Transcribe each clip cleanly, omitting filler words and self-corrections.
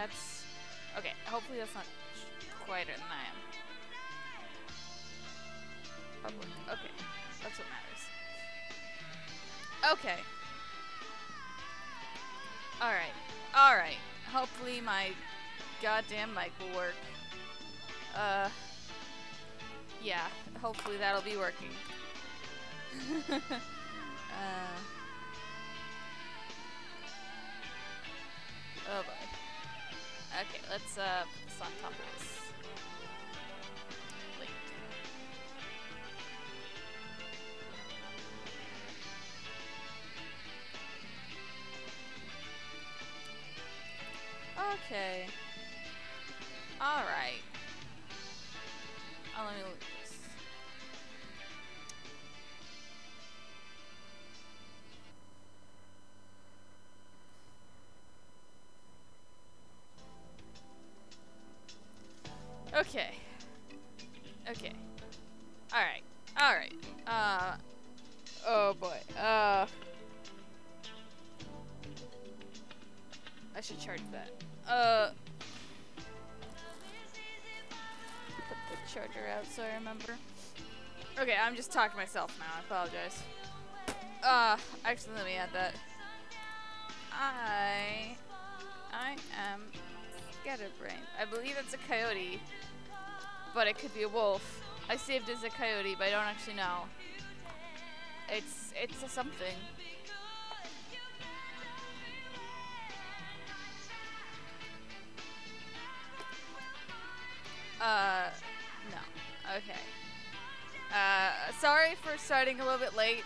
That's... Okay, hopefully that's not quieter than I am. Public. Okay, that's what matters. Okay. Alright. Alright. Hopefully my goddamn mic will work. Yeah. Hopefully that'll be working. Oh boy. Okay, let's put this on top of this. Link. Okay. Alright. Oh, let me look at this. Okay. Okay. Alright. Alright. Oh boy. I should charge that. Put the charger out so I remember. Okay, I'm just talking to myself now. I apologize. Actually, let me add that. I am scatterbrained. I believe it's a coyote, but it could be a wolf. I saved it as a coyote, but I don't actually know. It's a something. No. Okay. Sorry for starting a little bit late.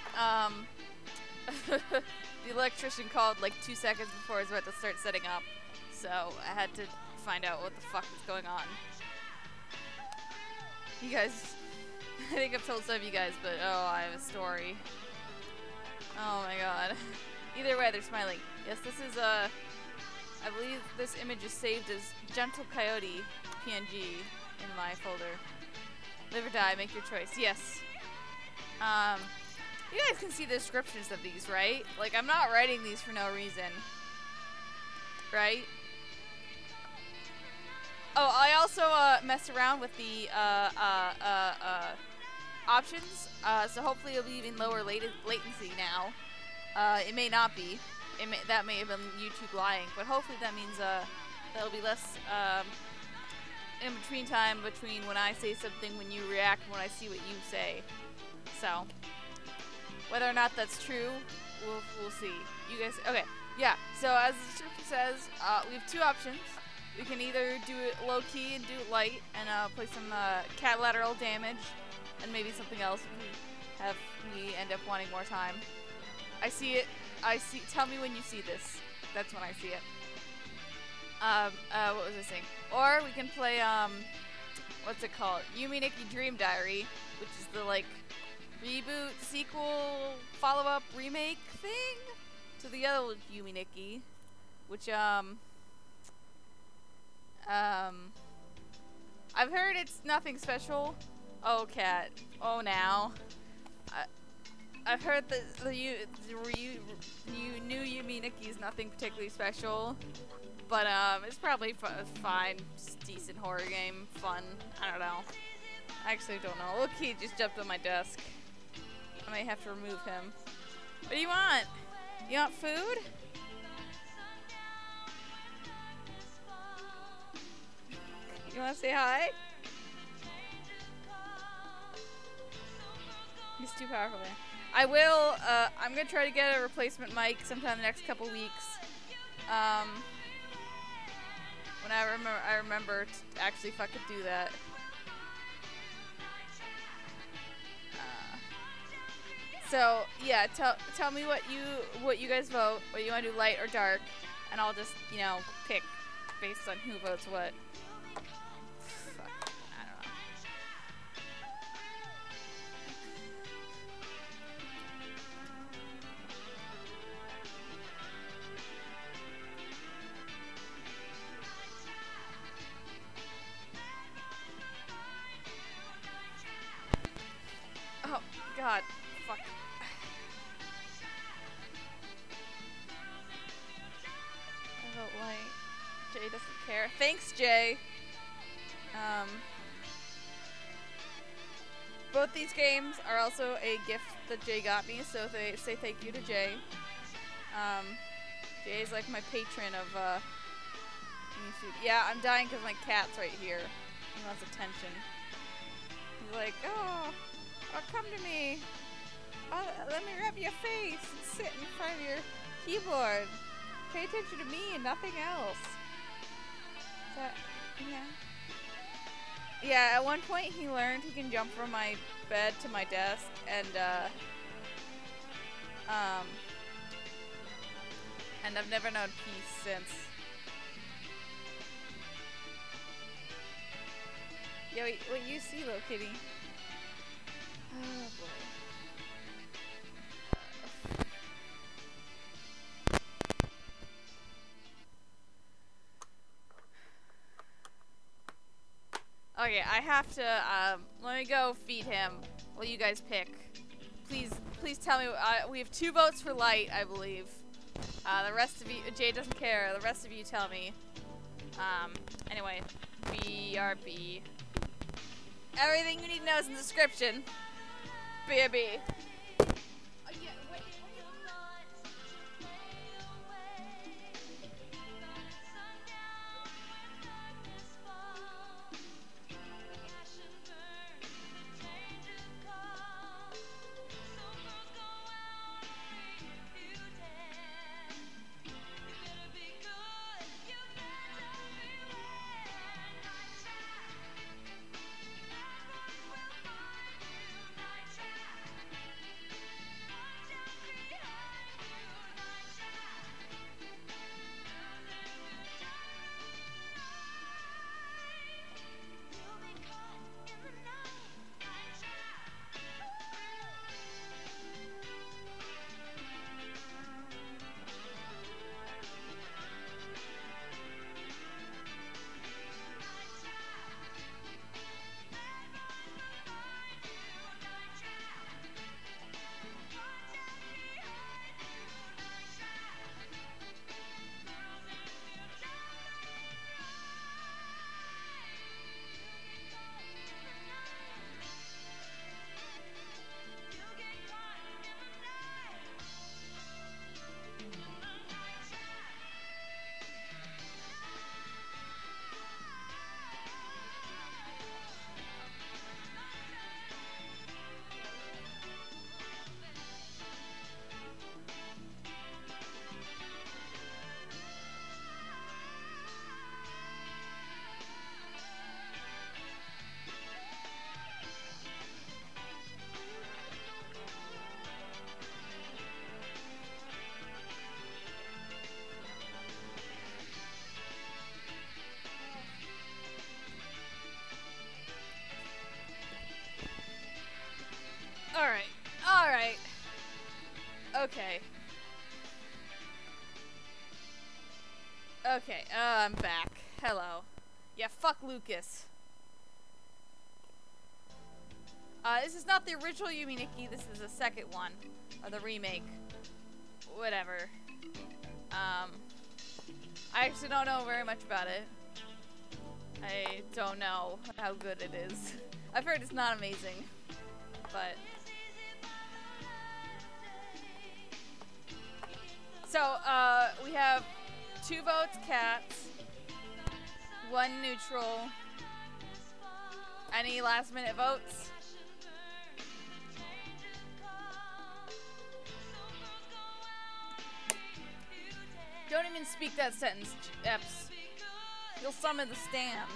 The electrician called like 2 seconds before I was about to start setting up, so I had to find out what the fuck was going on. You guys, I think I've told some of you guys, but oh, I have a story. Oh my god. Either way, they're smiling. Yes, this is I believe this image is saved as Gentle Coyote PNG in my folder. Live or die, make your choice. Yes. You guys can see the descriptions of these, right? Like, I'm not writing these for no reason. Right? Oh, I also messed around with the options, so hopefully it'll be even lower latency now. It may not be. That may have been YouTube lying, but hopefully that means there'll be less in between time between when I say something, when you react, and when I see what you say. So whether or not that's true, we'll see. You guys, okay? Yeah. So as the description says, we have two options. We can either do it low key and do it light, and play some catlateral damage, and maybe something else if we end up wanting more time. I see it. Tell me when you see this. That's when I see it. What was I saying? Or we can play what's it called? Yume Nikki Dream Diary, which is the like reboot, sequel, follow-up, remake thing to the other Yume Nikki, which I've heard it's nothing special. Oh, cat. Oh, now. I've heard that the new Yume Nikki is nothing particularly special, but it's probably fine, just decent horror game, fun. I don't know. I actually don't know. Look, he just jumped on my desk. I might have to remove him. What do you want? You want food? You want to say hi? He's too powerful. I will, I'm going to try to get a replacement mic sometime in the next couple weeks. When I remember to actually fucking do that. So, yeah, tell me what you guys vote, whether you want to do light or dark, and I'll just, you know, pick based on who votes what. Oh, God. Fuck. I vote light. Jay doesn't care. Thanks, Jay. Both these games are also a gift that Jay got me, so they say thank you to Jay. Jay's like my patron of food. Yeah, I'm dying because my cat's right here. He wants attention. He's like, oh, come to me. Let me rub your face and sit in front of your keyboard. Pay attention to me and nothing else. Yeah. Yeah, at one point he learned he can jump from my bed to my desk, and I've never known peace since. Yeah, what you see, little kitty? Oh boy. Okay, I have to, let me go feed him while you guys pick. Please tell me, we have 2 votes for light, I believe. The rest of you, Jay doesn't care, the rest of you tell me. Anyway, BRB. Everything you need to know is in the description. BRB. Alright. Okay. Okay, I'm back. Hello. Yeah, fuck Lucas. This is not the original Yume Nikki, this is the second one. Or the remake. Whatever. I actually don't know very much about it. I don't know how good it is. I've heard it's not amazing. But... So, we have 2 votes cats, 1 neutral. Any last minute votes? Don't even speak that sentence, Epps. You'll summon the stands.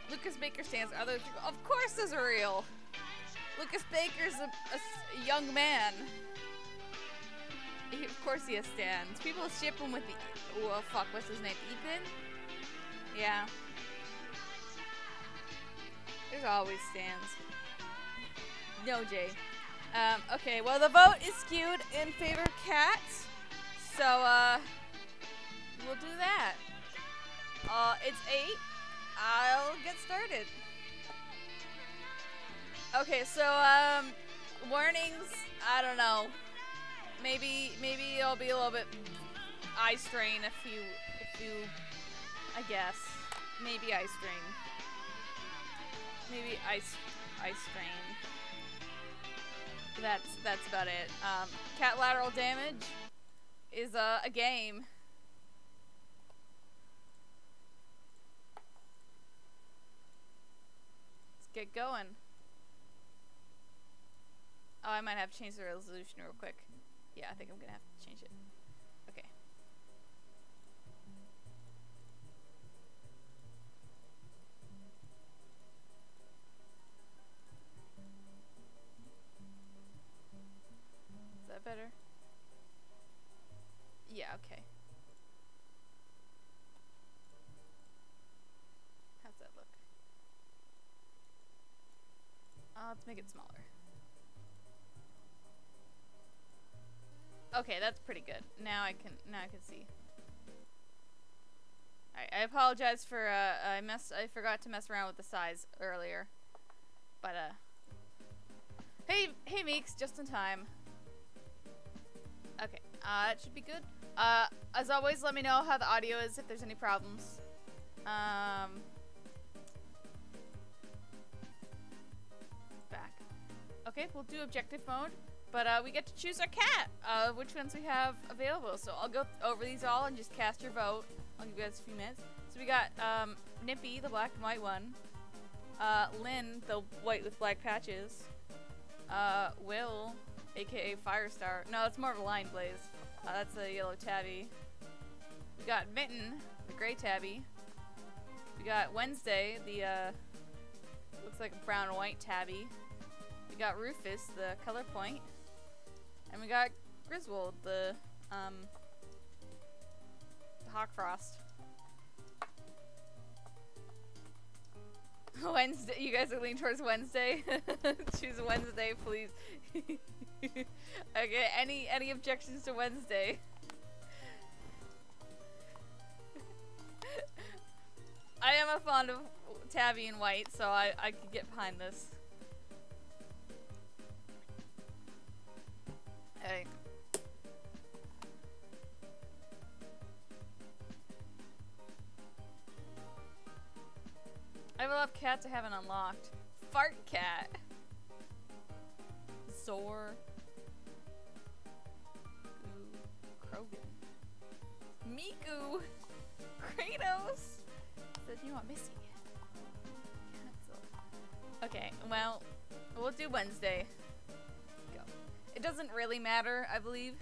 Lucas Baker stands. Are those real? Of course those are real. Lucas Baker's a young man. Of course he has stands. People ship him with the... Oh, fuck. What's his name? Ethan? Yeah. There's always stands. No, Jay. Okay. Well, the vote is skewed in favor of cats. So, will do that. It's 8. I'll get started. Okay, so, warnings, I don't know. Maybe it'll be a little bit eye strain if you, I guess. Maybe eye strain. Maybe eye strain. That's about it. Catlateral damage is a game. Let's get going. Oh, I might have to change the resolution real quick. Yeah, I think I'm gonna have to change it. Okay. Is that better? Yeah, okay. How's that look? Let's make it smaller. Okay, that's pretty good. Now I can see. Alright, I apologize for I forgot to mess around with the size earlier. But hey Meeks, just in time. Okay, it should be good. As always, let me know how the audio is if there's any problems. Back. Okay, we'll do objective mode. But we get to choose our cat, which ones we have available. So I'll go over these all and just cast your vote. I'll give you guys a few minutes. So we got Nippy, the black and white one. Lynn, the white with black patches. Will, aka Firestar. No, it's more of a line blaze. That's a yellow tabby. We got Mitten, the gray tabby. We got Wednesday, the looks like a brown and white tabby. We got Rufus, the color point. And we got Griswold, the Hawkfrost. Wednesday, you guys are leaning towards Wednesday. Choose Wednesday, please. Okay, any objections to Wednesday? I am a fond of tabby and white, so I could get behind this. Hey. I will have cat to have an unlocked. Fart cat. Zor. Krogan. Miku. Kratos. Said you want Missy. Cancel. Okay, well, we'll do Wednesday. It doesn't really matter, I believe.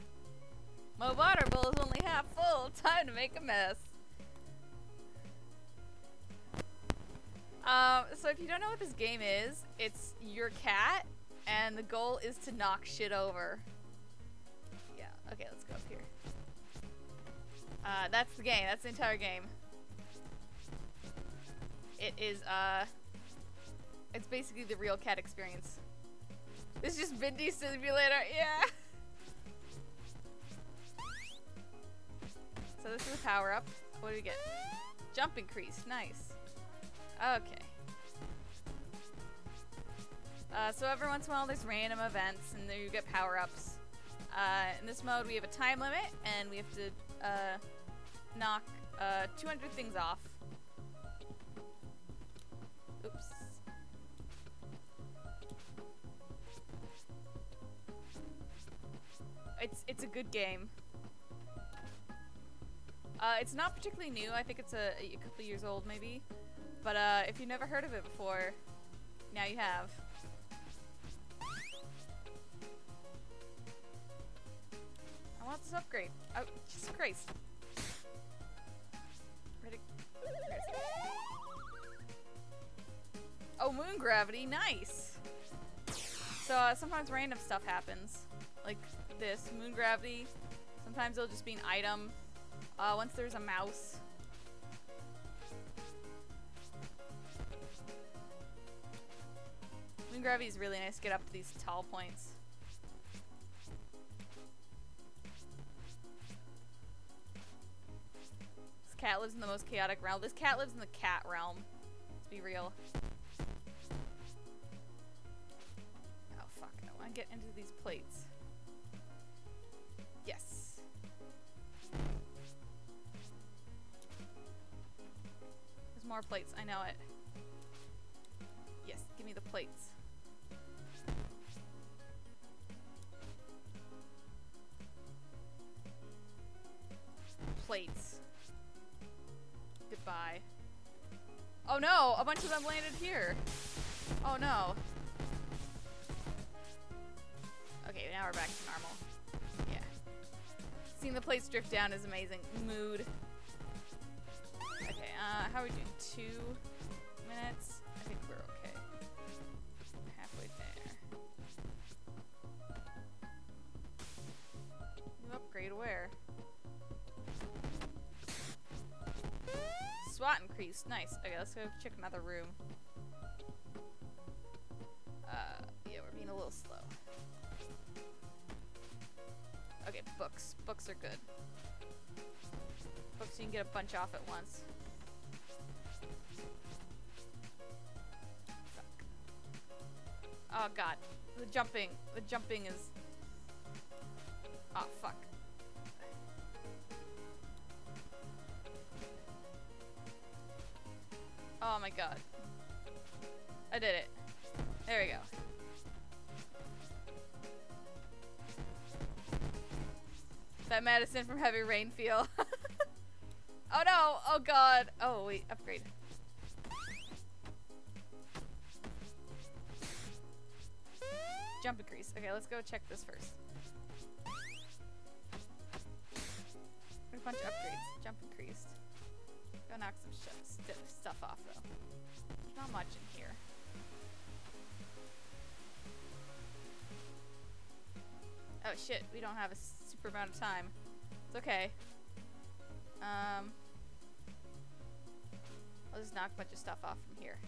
My water bowl is only half full. Time to make a mess. So if you don't know what this game is, it's your cat, and the goal is to knock shit over. Yeah, okay, let's go up here. That's the game. That's the entire game. It is, it's basically the real cat experience. It's just Bindi Simulator, yeah! So this is a power-up. What do we get? Jump increase, nice. Okay. So every once in a while there's random events and there you get power-ups. In this mode we have a time limit and we have to knock 200 things off. Oops. It's a good game. It's not particularly new. I think it's a couple years old maybe. But if you've never heard of it before, now you have. I want this upgrade. Oh, Jesus Christ. Oh, moon gravity, nice. So sometimes random stuff happens, like this moon gravity. Sometimes it'll just be an item. Once there's a mouse. Moon gravity is really nice to get up to these tall points. cat lives in the most chaotic realm. This cat lives in the cat realm. Let's be real. Oh fuck, I want to get into these plates. Yes. There's more plates, I know it. Yes, give me the plates. Plates. Goodbye. Oh no! A bunch of them landed here. Oh no. Okay, now we're back to normal. Yeah. Seeing the plates drift down is amazing. Mood. Okay, how are we doing? 2 minutes? I think we're okay. Halfway there. New upgrade where? SWAT increased. Nice. Okay, let's go check another room. Yeah, we're being a little slow. Okay, books. Books are good. Books you can get a bunch off at once. Fuck. Oh god. The jumping is... Oh, fuck. Oh my god. I did it. There we go. That Madison from Heavy Rain feel. Oh no! Oh god! Oh wait, upgrade. Jump increase. Okay, let's go check this first. A bunch of upgrades. Jump increased. Go knock some stuff off though. There's not much in here. Oh shit, we don't have a super amount of time. It's okay. I'll just knock a bunch of stuff off from here.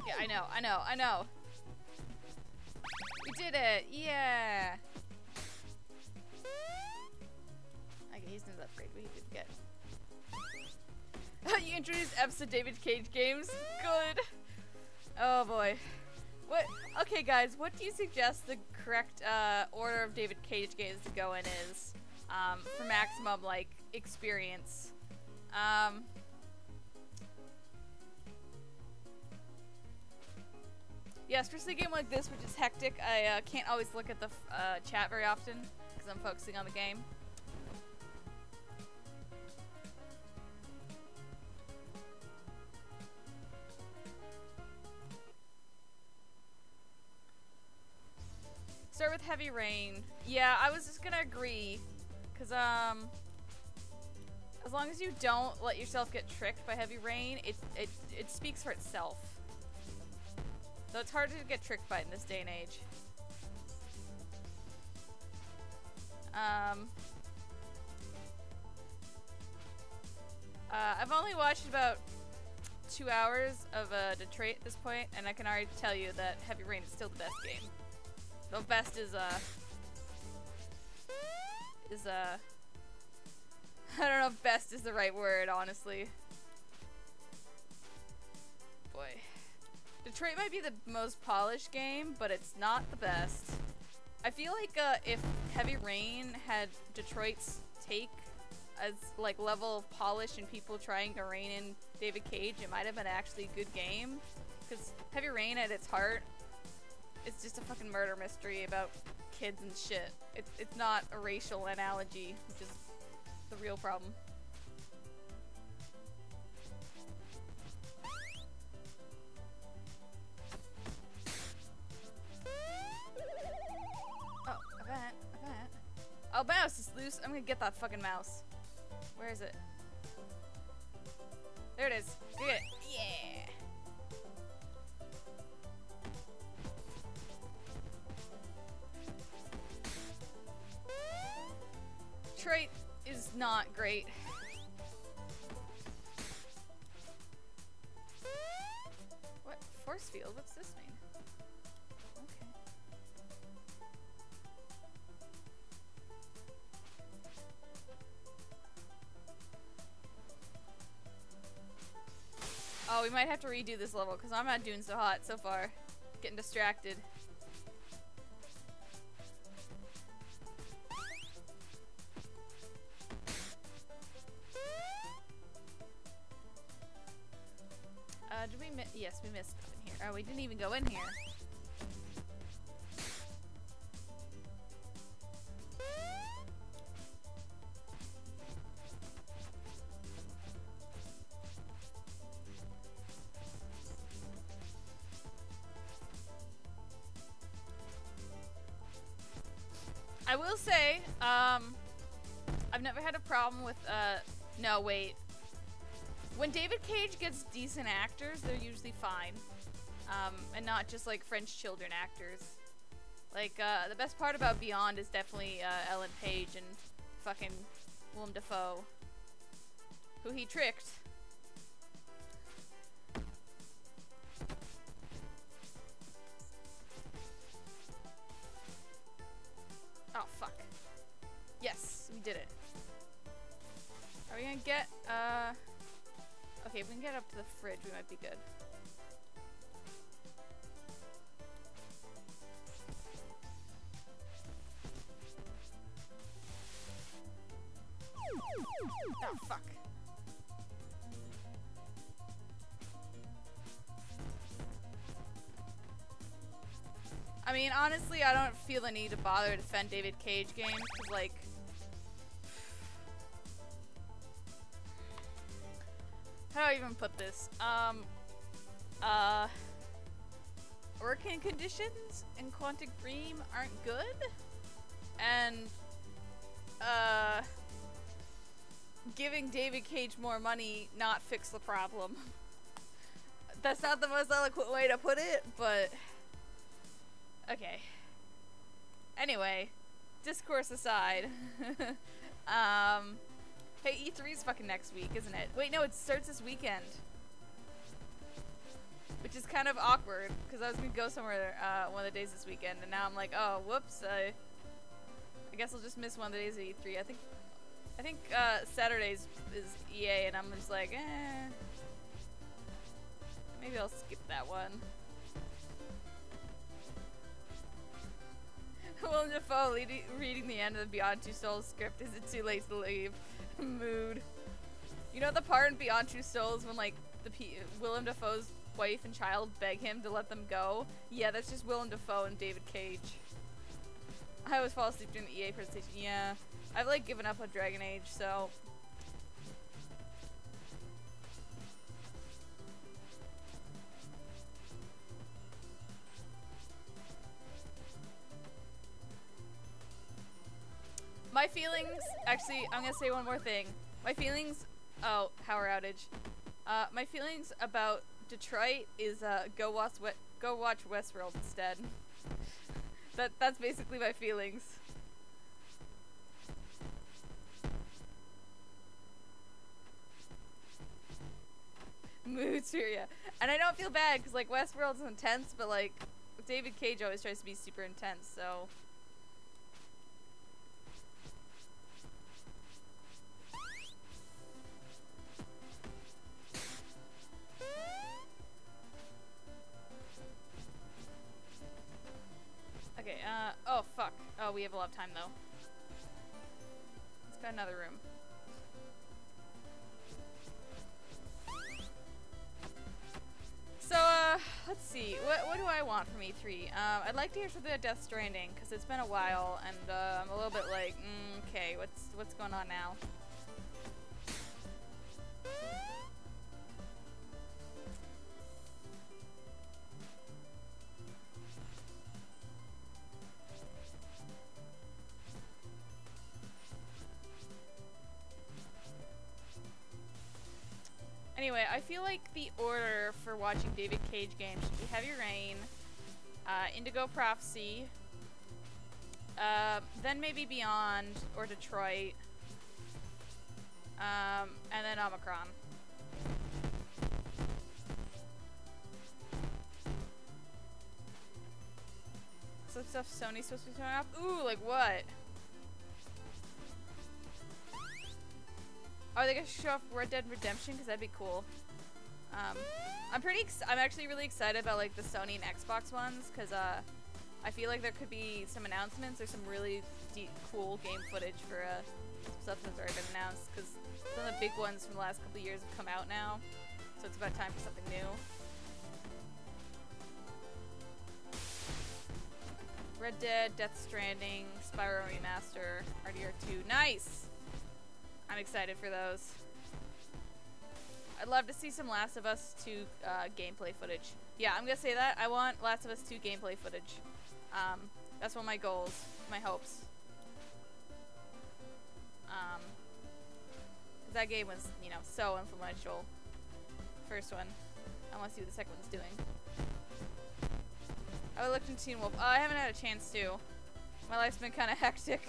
Yeah, I know. We did it! Yeah! Okay, he's an upgrade we did get. You introduced episode David Cage games? Good! Oh boy. What? Okay guys, what do you suggest the correct order of David Cage games to go in is? For maximum, like, experience. Yeah, especially a game like this, which is hectic. I can't always look at the chat very often, because I'm focusing on the game. Start with Heavy Rain. Yeah, I was just gonna agree, because, as long as you don't let yourself get tricked by Heavy Rain, it speaks for itself. Though it's hard to get tricked by it in this day and age. I've only watched about 2 hours of Detroit at this point, and I can already tell you that Heavy Rain is still the best game. The best is I don't know if best is the right word, honestly. Boy. Detroit might be the most polished game, but it's not the best. I feel like if Heavy Rain had Detroit's take as like level of polish and people trying to rein in David Cage, it might have been actually a good game. Because Heavy Rain at its heart, it's just a fucking murder mystery about kids and shit. It's not a racial analogy, which is the real problem. Oh, event. Oh, mouse is loose. I'm gonna get that fucking mouse. Where is it? There it is. Get it. Yeah. Detroit is not great. What? Force force field. What's this mean? Okay. Oh, we might have to redo this level because I'm not doing so hot so far. Getting distracted. Did we miss? Yes, we missed stuff in here. Oh, we didn't even go in here. I will say, I've never had a problem with, no, wait. When David Cage gets decent actors, they're usually fine. And not just, like, French children actors. Like, the best part about Beyond is definitely, Ellen Page and fucking Willem Dafoe. Who he tricked. Oh, fuck. Yes, we did it. Are we gonna get, okay, if we can get up to the fridge, we might be good. Oh, fuck. I mean, honestly, I don't feel the need to bother to defend David Cage games, because, like... How do I even put this? Working conditions in Quantic Dream aren't good, and, giving David Cage more money not fix the problem. That's not the most eloquent way to put it, but... Okay. Anyway, discourse aside. Hey, E3's fucking next week, isn't it? Wait, no, it starts this weekend. Which is kind of awkward, because I was gonna go somewhere one of the days this weekend, and now I'm like, oh, whoops, I guess I'll just miss one of the days of E3. I think Saturdays is EA, and I'm just like, eh. Maybe I'll skip that one. Willem Dafoe reading the end of the Beyond Two Souls script. Is it too late to leave? Mood. You know the part in Beyond Two Souls when, like, Willem Dafoe's wife and child beg him to let them go? Yeah, that's just Willem Dafoe and David Cage. I always fall asleep during the EA presentation. Yeah. I've, like, given up on Dragon Age, so... My feelings, actually, I'm gonna say one more thing. My feelings, oh, power outage. My feelings about Detroit is, go watch Westworld instead. That's basically my feelings. Mood Syria. And I don't feel bad, because, like, Westworld's intense, but, like, David Cage always tries to be super intense, so... Okay, oh fuck. Oh, we have a lot of time though. Let's go another room. So, let's see. What do I want from E3? I'd like to hear something about Death Stranding, because it's been a while, and, I'm a little bit like, okay, what's going on now? Anyway, I feel like the order for watching David Cage games should be Heavy Rain, Indigo Prophecy, then maybe Beyond, or Detroit, and then Omicron. stuff Sony's supposed to be showing off? Ooh, like what? Are they gonna show off Red Dead Redemption? Because that'd be cool. I'm actually really excited about like the Sony and Xbox ones because I feel like there could be some announcements or some really cool game footage for stuff that's already been announced because some of the big ones from the last couple of years have come out now, so it's about time for something new. Red Dead, Death Stranding, Spyro Remaster, RDR2. Nice! I'm excited for those. I'd love to see some Last of Us 2 gameplay footage. Yeah, I'm gonna say that. I want Last of Us 2 gameplay footage. That's one of my goals, my hopes. That game was, you know, so influential. First one. I want to see what the second one's doing. I looked into Teen Wolf. Oh, I haven't had a chance to. My life's been kind of hectic.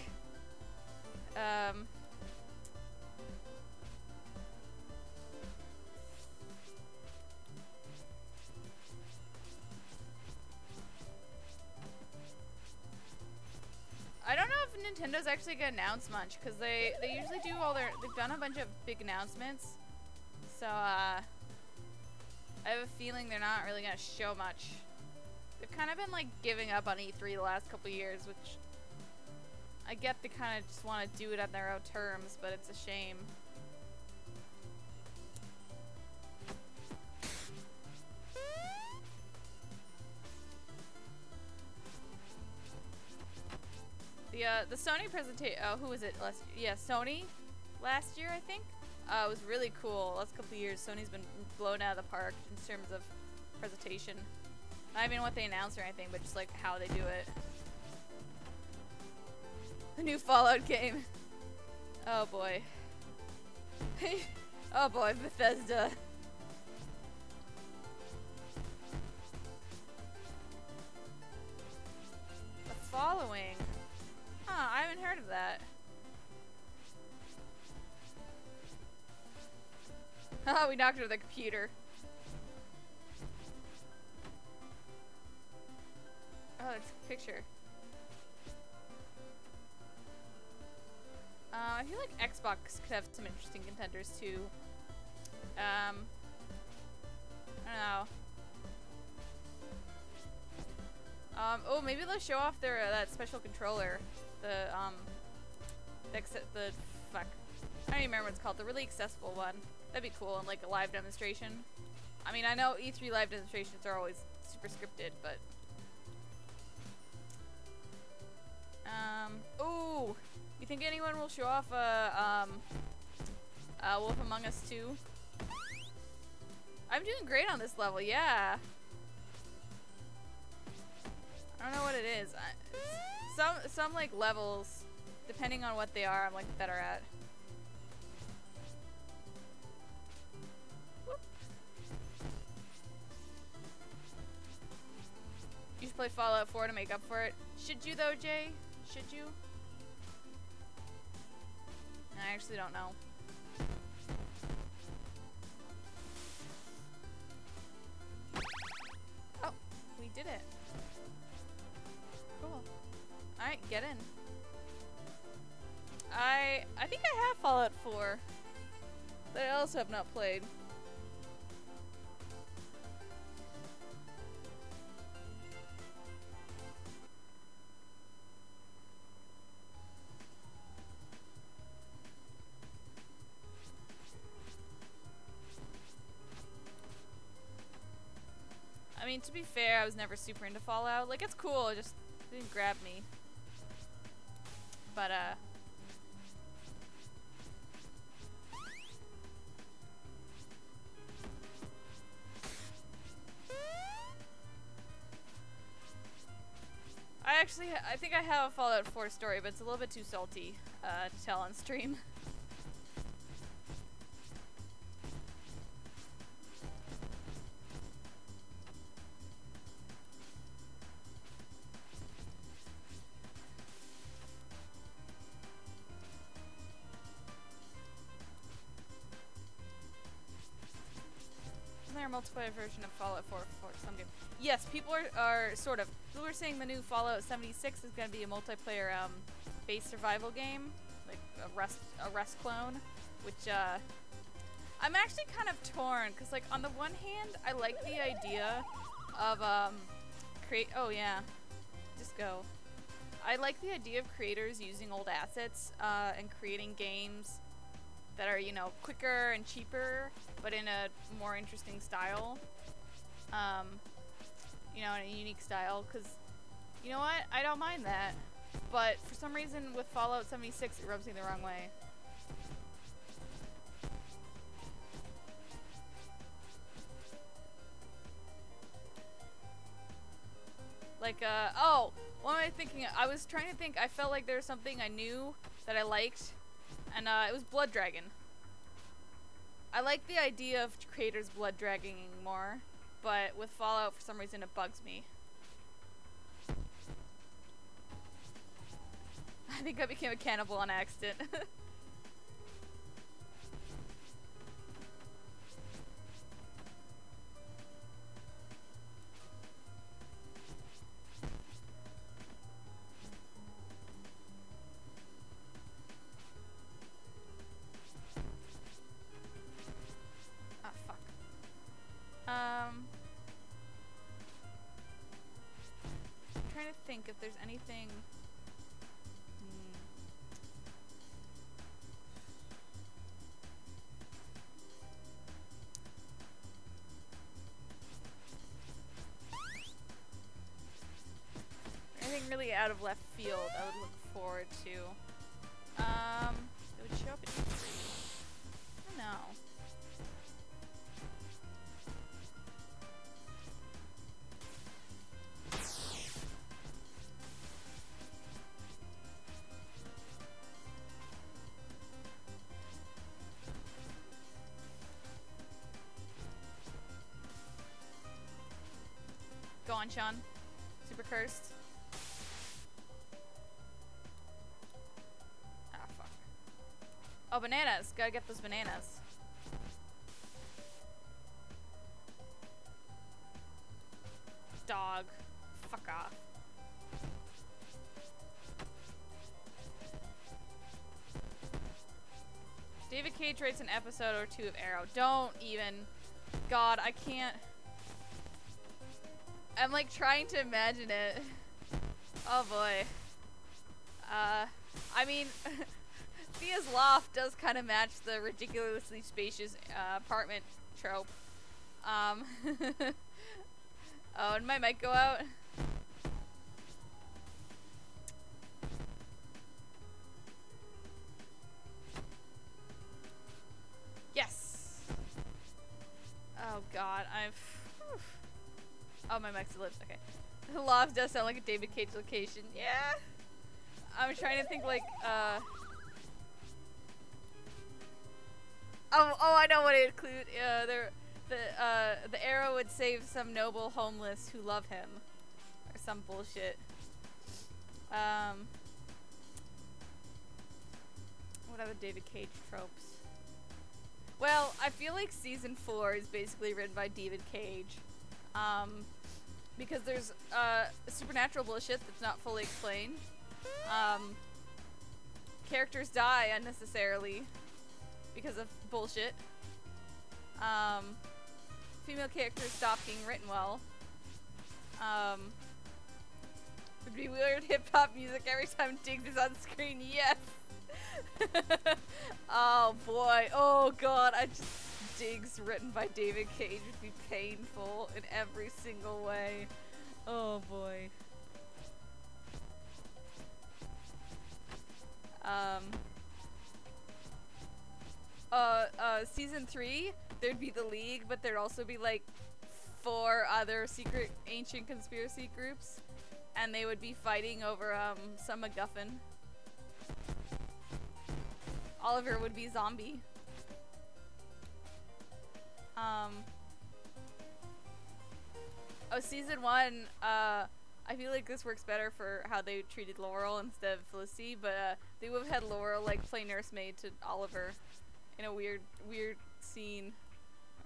I don't know if Nintendo's actually gonna announce much because they usually do they've done a bunch of big announcements. So I have a feeling they're not really gonna show much. They've kind of been like giving up on E3 the last couple years, which I get they kind of just want to do it on their own terms, but it's a shame. The Sony presentation. Oh, who was it? Sony last year, I think. It was really cool. Last couple of years, Sony's been blown out of the park in terms of presentation. Not even what they announce or anything, but just like how they do it. The new Fallout game. Oh boy. Oh boy, Bethesda. The Following. Huh, I haven't heard of that. Oh, we knocked over the computer. Oh, it's a picture. I feel like Xbox could have some interesting contenders too. I don't know. Oh, maybe they'll show off their that special controller. The fuck. I don't even remember what it's called. The really accessible one. That'd be cool in like a live demonstration. I mean, I know E3 live demonstrations are always super scripted, but ooh, you think anyone will show off Wolf Among Us 2? I'm doing great on this level, yeah. I don't know what it is. Some like levels, depending on what they are, I'm like better at. Whoop. You should play Fallout 4 to make up for it. Should you though, Jay? Should you? I actually don't know. Oh, we did it. Cool. Alright, get in. I think I have Fallout 4. That I also have not played. I mean, to be fair, I was never super into Fallout. Like, it's cool, it just didn't grab me. But, I think I have a Fallout 4 story, but it's a little bit too salty to tell on stream. multiplayer version of Fallout 4 for some game. Yes, people are sort of. People are saying the new Fallout 76 is going to be a multiplayer base survival game, like a Rust clone, which I'm actually kind of torn because, like, on the one hand, I like the idea of oh yeah, just go. I like the idea of creators using old assets and creating games that are, you know, quicker and cheaper, but in a more interesting style. You know, in a unique style, because, you know what? I don't mind that. But for some reason with Fallout 76, it rubs me the wrong way. Like, oh, what am I thinking? I was trying to think, I felt like there was something I knew that I liked, and it was Blood Dragon. I like the idea of creators blood dragging more, but with Fallout, for some reason, it bugs me. I think I became a cannibal on accident. I'm trying to think if there's anything. Anything really out of left field I would look forward to. It would show up in E3. I don't know. Go on, Sean. Super cursed. Ah, fuck. Oh, bananas. Gotta get those bananas. Dog. Fuck off. David Cage writes an episode or two of Arrow. Don't even. God, I can't. I'm like trying to imagine it. Oh boy. I mean, Thea's loft does kind of match the ridiculously spacious apartment trope. Oh, and my mic go out? Yes! Oh god, oh, my mic's lips, okay. The loft does sound like a David Cage location. Yeah! I'm trying to think like, Oh, I know what it include. The Arrow would save some noble homeless who love him. Or some bullshit. What other David Cage tropes? Well, I feel like season 4 is basically written by David Cage. Because there's supernatural bullshit that's not fully explained. Characters die unnecessarily because of bullshit. Female characters stop being written well. Would be weird hip-hop music every time Diggs is on screen. Yes! Oh boy. Oh god. Diggs written by David Cage would be painful in every single way. Oh boy. Season 3, there'd be the League, but there'd also be like 4 other secret ancient conspiracy groups, and they would be fighting over some MacGuffin. Oliver would be zombie. Oh, season 1, I feel like this works better for how they treated Laurel instead of Felicity, but they would have had Laurel like play nursemaid to Oliver in a weird scene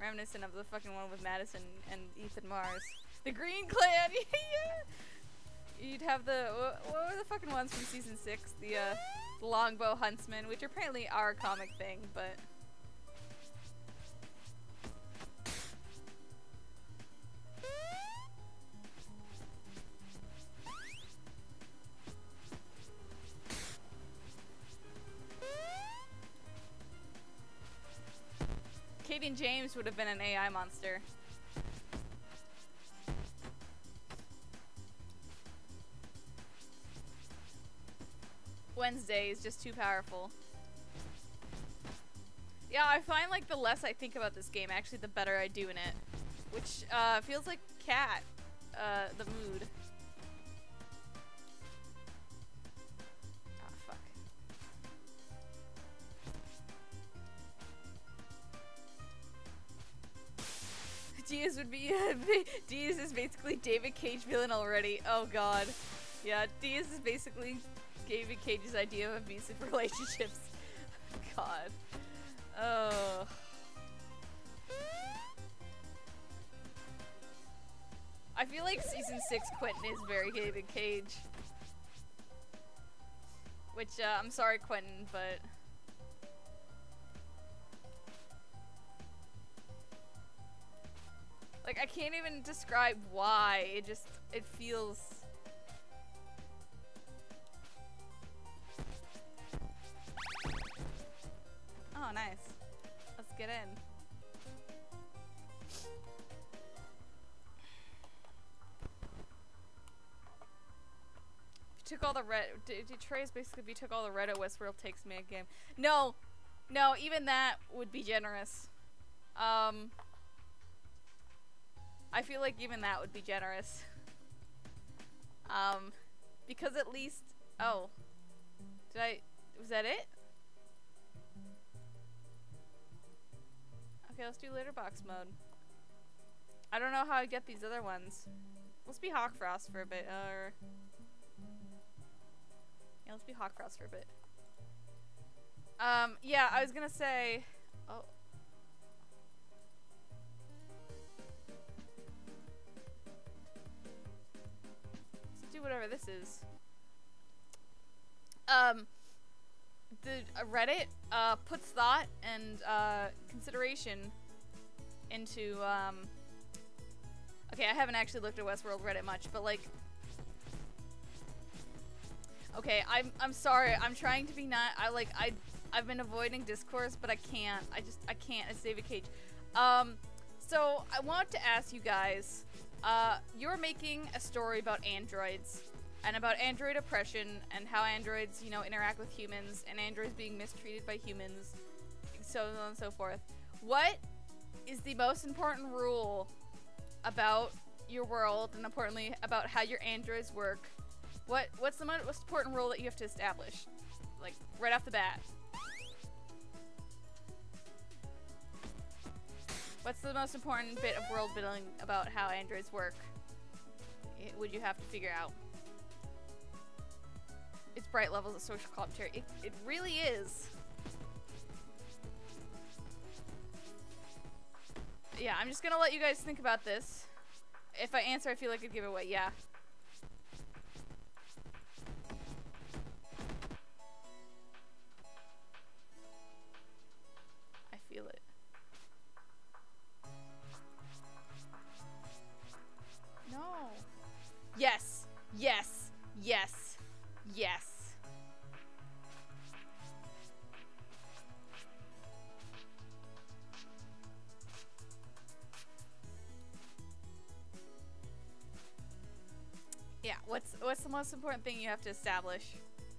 reminiscent of the fucking one with Madison and Ethan Mars. The Green Clan. Yeah. You'd have the what were the fucking ones from season 6? The Longbow Huntsman, which apparently are a comic thing, but. Katie and James would have been an AI monster. Wednesday is just too powerful. Yeah, I find like the less I think about this game, actually the better I do in it. Which feels like Cat, the mood. Oh, fuck. Diaz would be Diaz is basically David Cage villain already. Oh god. Yeah, Diaz is basically David Cage's idea of abusive relationships. God. Oh. I feel like season 6 Quentin is very David Cage. Which, I'm sorry Quentin, but... Like, I can't even describe why. It feels... Oh, nice. Let's get in. Took all the red. Trey's basically, if you took all the red at Westworld, takes me a game. No, no, even that would be generous. I feel like even that would be generous. Because at least, oh, was that it? Okay, let's do Litterbox mode. I don't know how I get these other ones. Let's be Hawkfrost for a bit, or... Yeah, let's be Hawkfrost for a bit. Yeah, I was gonna say... Oh. Let's do whatever this is. The Reddit puts thought and consideration into okay, I haven't actually looked at Westworld Reddit much, but like, okay, I'm sorry, I'm trying to be not, I've been avoiding discourse, but I can't, I can't, it's David Cage. So I want to ask you guys, you're making a story about androids and about android oppression and how androids, you know, interact with humans and androids being mistreated by humans, so on and so forth. What is the most important rule about your world, and importantly about how your androids work? What's the most important rule that you have to establish, like right off the bat? What's the most important bit of world building about how androids work? Would you have to figure out? It's bright levels of social commentary. It really is. Yeah, I'm just gonna let you guys think about this. If I answer, I feel like I'd give it away. Yeah. I feel it. No. Yes. Yes. Yes. Yes. Yeah, what's the most important thing you have to establish?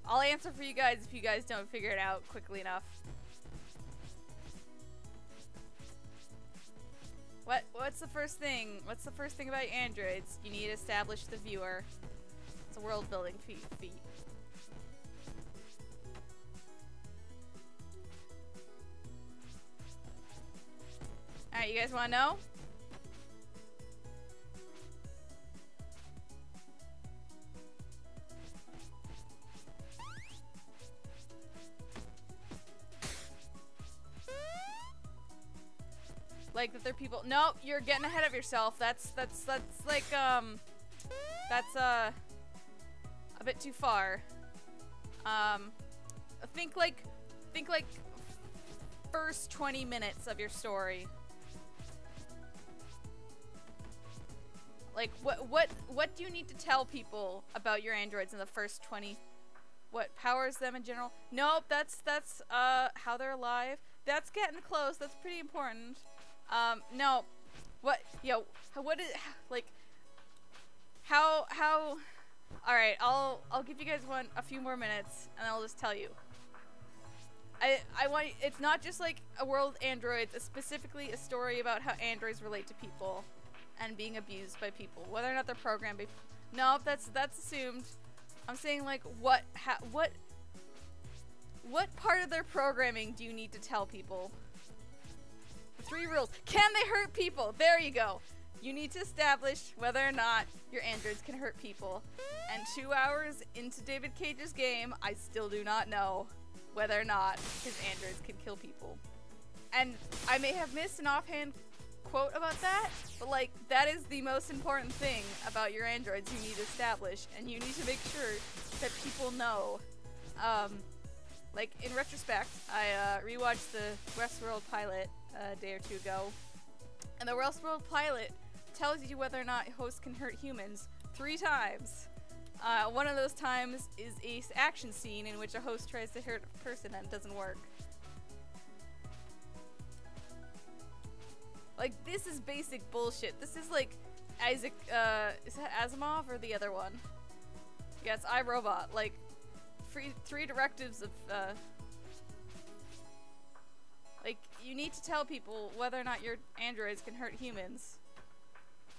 I'll answer for you guys if you guys don't figure it out quickly enough. What's the first thing? What's the first thing about androids? You need to establish the viewer. It's a world building feat. Alright, you guys wanna know? like that they're people. Nope, you're getting ahead of yourself. That's like that's a bit too far. Think like first 20 minutes of your story. Like what do you need to tell people about your androids in the first 20? What powers them in general? Nope, that's how they're alive. That's getting close. That's pretty important. No. What is like how all right, I'll give you guys a few more minutes and I'll just tell you. I want, it's not just like a world of androids, it's specifically a story about how androids relate to people and being abused by people, whether or not they're programmed by. No, that's assumed. I'm saying like what part of their programming do you need to tell people? The 3 rules. Can they hurt people? There you go. You need to establish whether or not your androids can hurt people. And 2 hours into David Cage's game, I still do not know whether or not his androids can kill people. And I may have missed an offhand quote about that, but like that is the most important thing about your androids you need to establish, and you need to make sure that people know. Like in retrospect, I rewatched the Westworld pilot a day or 2 ago, and the Westworld pilot tells you whether or not hosts can hurt humans 3 times. One of those times is a action scene in which a host tries to hurt a person and it doesn't work. Like, this is basic bullshit. This is like Isaac, is that Asimov or the other one? Yeah, it's iRobot. Like, 3 directives of, like, you need to tell people whether or not your androids can hurt humans.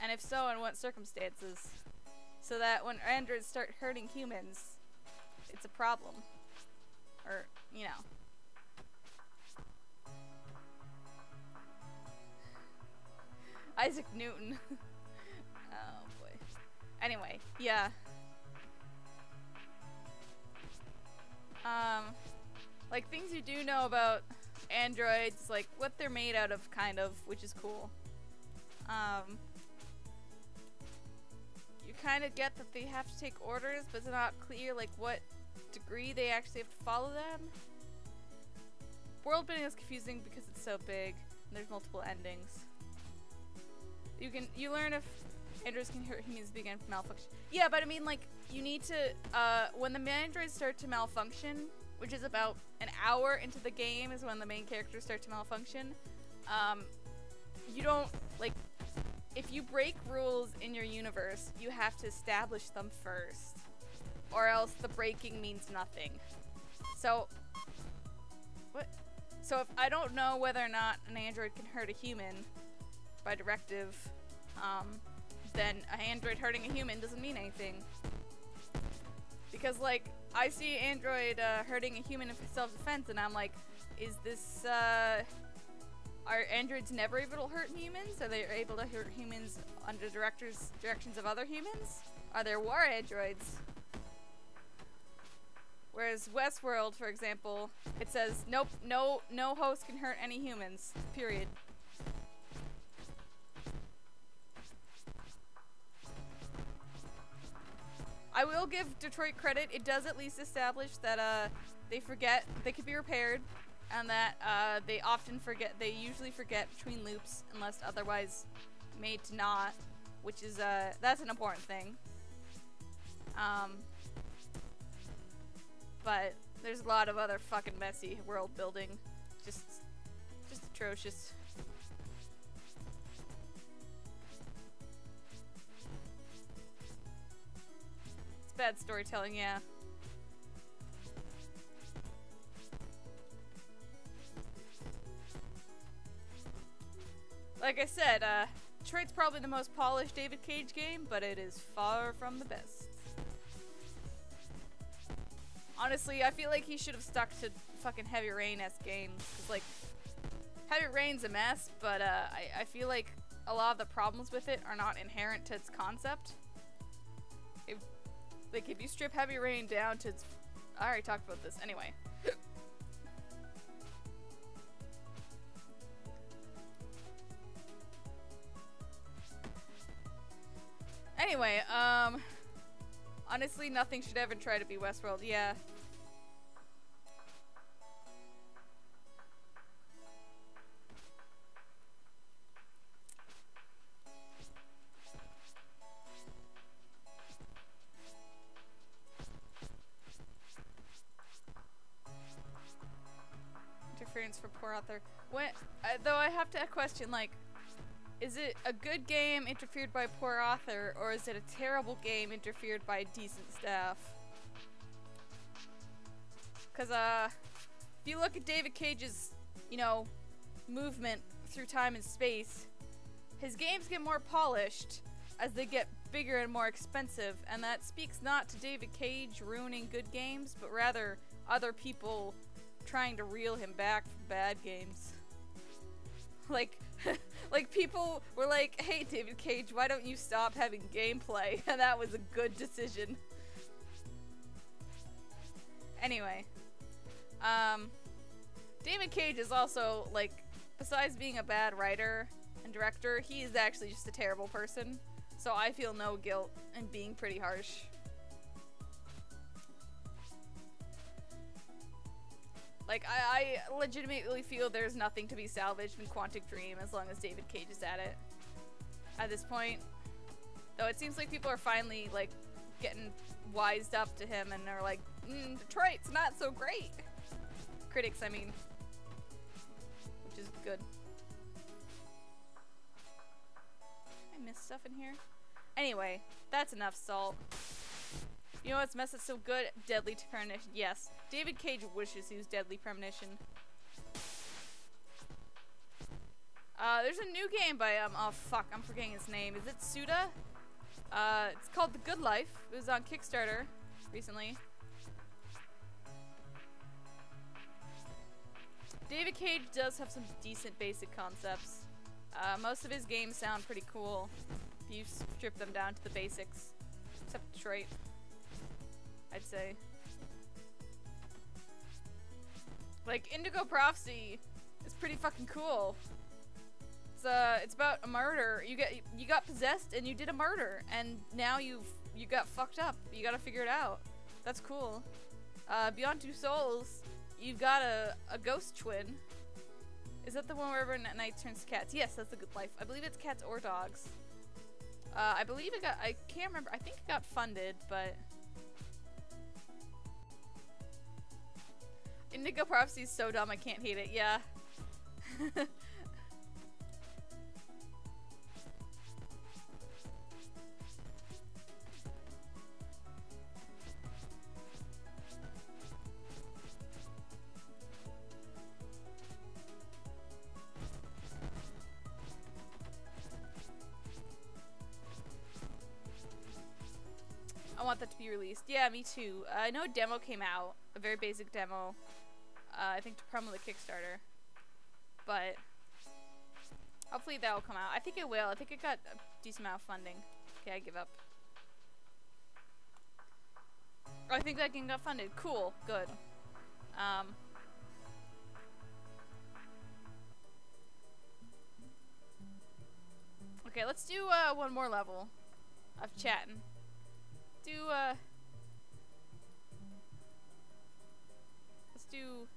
And if so, in what circumstances. So that when androids start hurting humans, it's a problem. Or, you know. Isaac Newton. Oh boy. Anyway, yeah. Like things you do know about androids, like what they're made out of, kind of, which is cool. You kind of get that they have to take orders, but it's not clear like what degree they actually have to follow them. World building is confusing because it's so big and there's multiple endings. You learn if androids can hurt humans begin to malfunction. Yeah, but I mean like you need to when the androids start to malfunction, which is about an hour into the game is when the main characters start to malfunction. You don't like, if you break rules in your universe, you have to establish them first, or else the breaking means nothing. So what? So if I don't know whether or not an android can hurt a human by directive, then an android hurting a human doesn't mean anything. Because like, I see an android hurting a human in self-defense and I'm like, is this, are androids never able to hurt humans? Are they able to hurt humans under directions of other humans? Are there war androids? Whereas Westworld, for example, it says, nope, no host can hurt any humans, period. I will give Detroit credit. It does at least establish that they forget they can be repaired, and that they usually forget between loops unless otherwise made to not, which is that's an important thing. But there's a lot of other fucking messy world building, just atrocious. Bad storytelling, yeah. Like I said, Detroit's probably the most polished David Cage game, but it is far from the best. Honestly, I feel like he should have stuck to fucking Heavy Rain-esque games. Cause like, Heavy Rain's a mess, but I feel like a lot of the problems with it are not inherent to its concept. Like, if you strip Heavy Rain down to its... I already talked about this. Anyway. Anyway, honestly, nothing should ever try to be Westworld. Yeah. Interference for poor author. When, though I have to question, like, is it a good game interfered by poor author, or is it a terrible game interfered by decent staff? Because, if you look at David Cage's, you know, movement through time and space, his games get more polished as they get bigger and more expensive, and that speaks not to David Cage ruining good games, but rather other people trying to reel him back from bad games. Like, like people were like, hey David Cage, why don't you stop having gameplay? And that was a good decision. Anyway. David Cage is also, like, besides being a bad writer and director, he is actually just a terrible person. So I feel no guilt in being pretty harsh. Like, I legitimately feel there's nothing to be salvaged in Quantic Dream as long as David Cage is at it. At this point. Though it seems like people are finally, like, getting wised up to him and are like, Detroit's not so great. Critics, I mean. Which is good. I missed stuff in here. Anyway, that's enough salt. You know what's messed up so good? Deadly Premonition. Yes. David Cage wishes he was Deadly Premonition. There's a new game by, oh fuck, I'm forgetting his name. Is it Suda? It's called The Good Life. It was on Kickstarter recently. David Cage does have some decent basic concepts. Most of his games sound pretty cool if you strip them down to the basics. Except Detroit, I'd say. Like, Indigo Prophecy is pretty fucking cool. It's about a murder. You got possessed and you did a murder, and now you got fucked up. You gotta figure it out. That's cool. Beyond Two Souls, you've got a ghost twin. Is that the one where everyone at night turns to cats? Yes, that's The Good Life. I believe it's cats or dogs. I believe it got, I can't remember, I think it got funded, but Indigo Prophecy is so dumb I can't hate it, yeah. I want that to be released. Yeah, me too. I know a demo came out, a very basic demo. I think to promo the Kickstarter, but hopefully that will come out. I think it will. I think it got a decent amount of funding. Okay, I give up. Oh, I think that game got funded. Cool. Good. Okay, let's do one more level of chatting. Let's do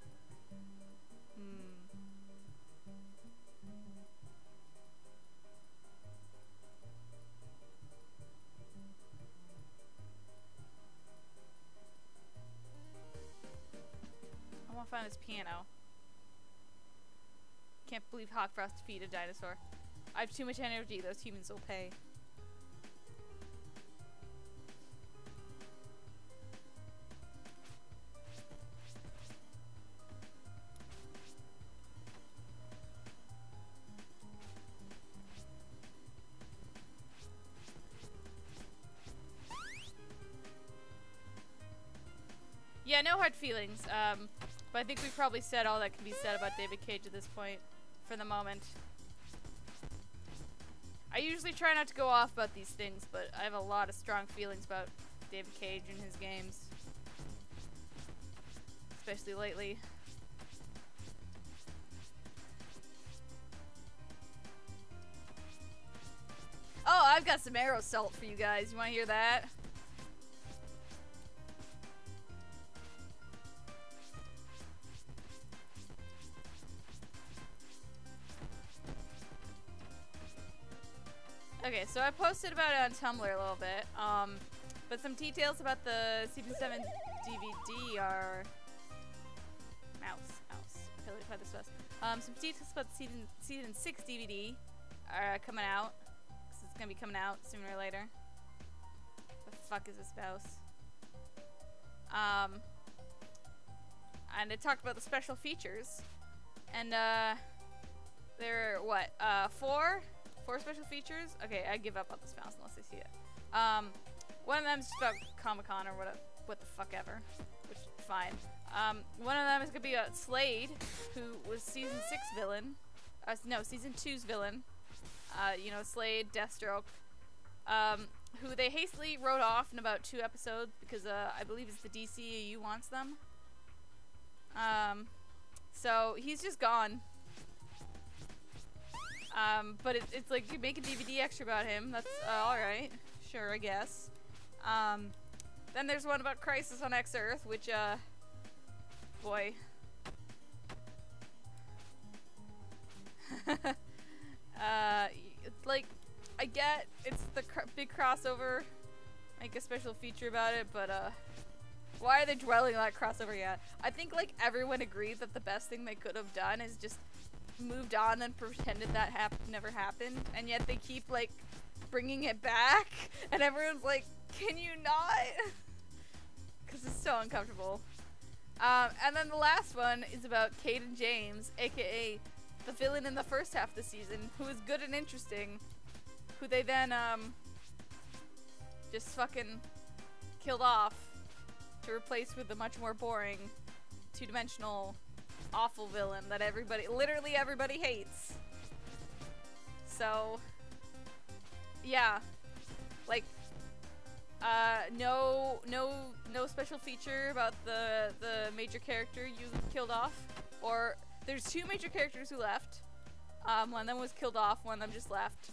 I want to find this piano. Can't believe Hawk Frost defeated a dinosaur. I have too much energy, those humans will pay. Yeah, no hard feelings, but I think we probably said all that can be said about David Cage at this point, for the moment. I usually try not to go off about these things, but I have a lot of strong feelings about David Cage and his games. Especially lately. Oh, I've got some arrow salt for you guys. You want to hear that? Okay, so I posted about it on Tumblr a little bit, but some details about the Season 7 DVD are... Mouse. Okay, let me find this fast. Some details about the Season 6 DVD are coming out, because it's going to be coming out sooner or later. What the fuck is this mouse? And it talked about the special features, and, there are, what, four special features? Okay, I give up on this mouse unless I see it. One of them is just about Comic-Con or what the fuck ever, which is fine. One of them is gonna be Slade, who was Season 6 villain. No, Season 2's villain. You know, Slade, Deathstroke. Who they hastily wrote off in about 2 episodes because, I believe it's the DCEU wants them. So he's just gone. But it's like you make a DVD extra about him. That's alright. Sure, I guess. Then there's one about Crisis on X-Earth, which, boy. Like, I get it's the big crossover, make a special feature about it, but, why are they dwelling on that crossover yet? I think, like, everyone agreed that the best thing they could have done is just moved on and pretended that never happened, and yet they keep like bringing it back, and everyone's like, can you not? Because it's so uncomfortable. And then the last one is about Caden James, aka the villain in the first half of the season, who is good and interesting, who they then just fucking killed off to replace with a much more boring, two-dimensional, awful villain that literally everybody hates. So, yeah, like, no special feature about the major character you killed off, or there's 2 major characters who left. One of them was killed off, one of them just left.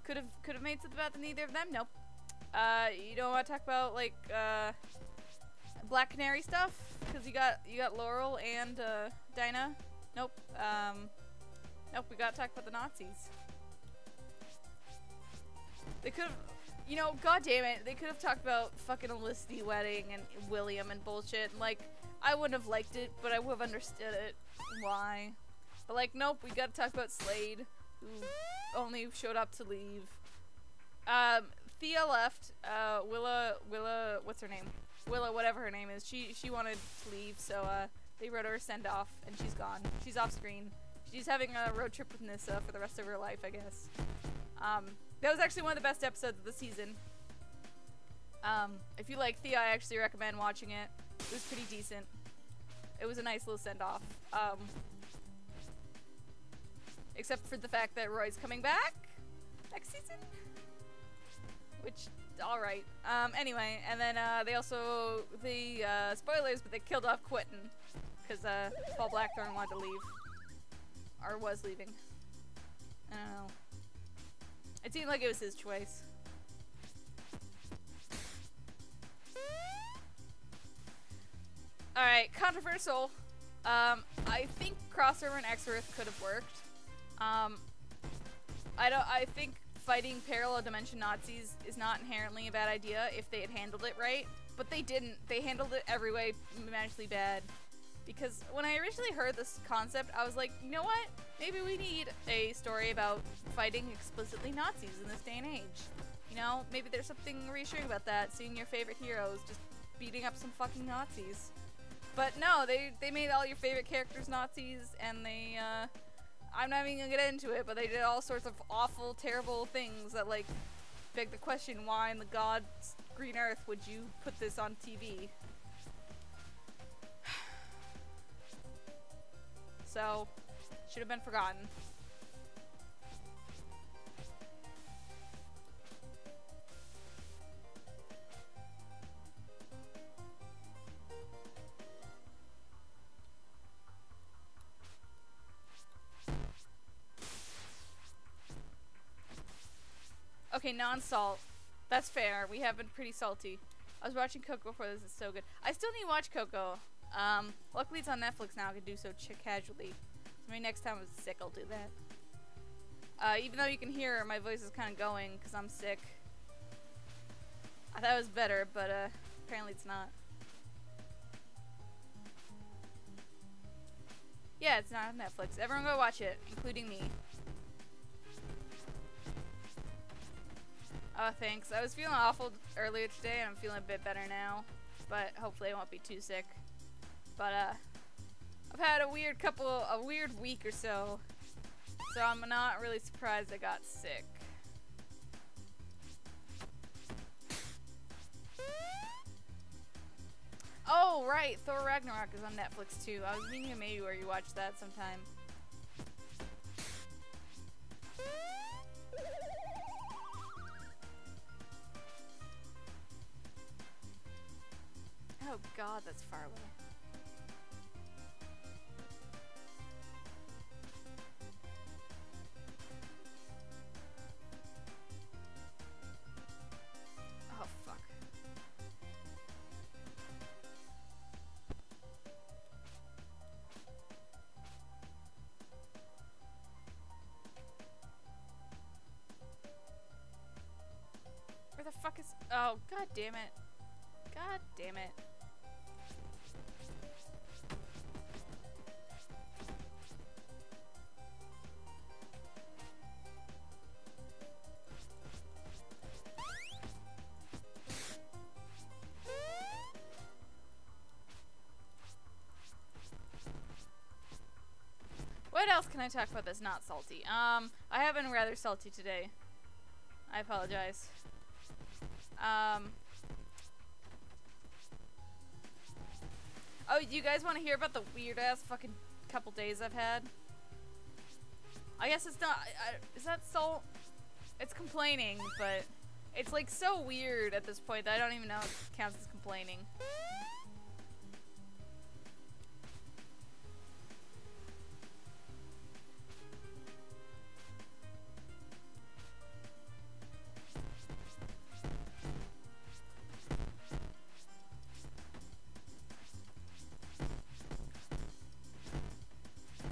Could have made something about neither of them. Nope. You don't want to talk about like Black Canary stuff? Because you got Laurel and Dinah. Nope. Nope, we gotta talk about the Nazis. They could've, you know, god damn it, they could've talked about fucking Felicity wedding and William and bullshit, and like, I wouldn't have liked it, but I would've understood it. Why? But like, nope, we gotta talk about Slade, who only showed up to leave. Thea left, Willa, what's her name? Willa, whatever her name is, she wanted to leave, so they wrote her a send-off, and she's gone. She's off screen. She's having a road trip with Nissa for the rest of her life, I guess. That was actually one of the best episodes of the season. If you like Thea, I actually recommend watching it. It was pretty decent. It was a nice little send-off. Except for the fact that Roy's coming back next season. Which, alright. Anyway, and then they also, spoilers, but they killed off Quentin. Because Paul Blackthorne wanted to leave. Or was leaving. I don't know. It seemed like it was his choice. Alright, controversial. I think crossover and X-Earth could have worked. I think fighting parallel dimension Nazis is not inherently a bad idea if they had handled it right, but they didn't. They handled it every way magically bad. Because when I originally heard this concept, I was like, you know what? Maybe we need a story about fighting explicitly Nazis in this day and age. You know, maybe there's something reassuring about that, seeing your favorite heroes just beating up some fucking Nazis. But no, they made all your favorite characters Nazis, and they, I'm not even gonna get into it, but they did all sorts of awful, terrible things that, like, beg the question, why in the God's green earth would you put this on TV? So, should have been forgotten. Okay, non-salt. That's fair. We have been pretty salty. I was watching Coco before this. Is so good. I still need to watch Coco. Luckily it's on Netflix now. I can do so casually. So maybe next time I'm sick, I'll do that. Even though you can hear my voice is kind of going because I'm sick. I thought it was better, but apparently it's not. Yeah, it's not on Netflix. Everyone go watch it, including me. Oh, thanks. I was feeling awful earlier today, and I'm feeling a bit better now. But hopefully I won't be too sick. But, I've had a weird week or so. So I'm not really surprised I got sick. Oh, right! Thor Ragnarok is on Netflix, too. I was meaning to maybe where you watch that sometime. Oh god, that's far away. Oh fuck. Where the fuck is... Oh, god damn it. God damn it. What else can I talk about that's not salty? I have been rather salty today. I apologize. Oh, you guys want to hear about the weird-ass fucking couple days I've had? I guess it's not... is that salt? It's complaining, but... It's, like, so weird at this point that I don't even know if it counts as complaining.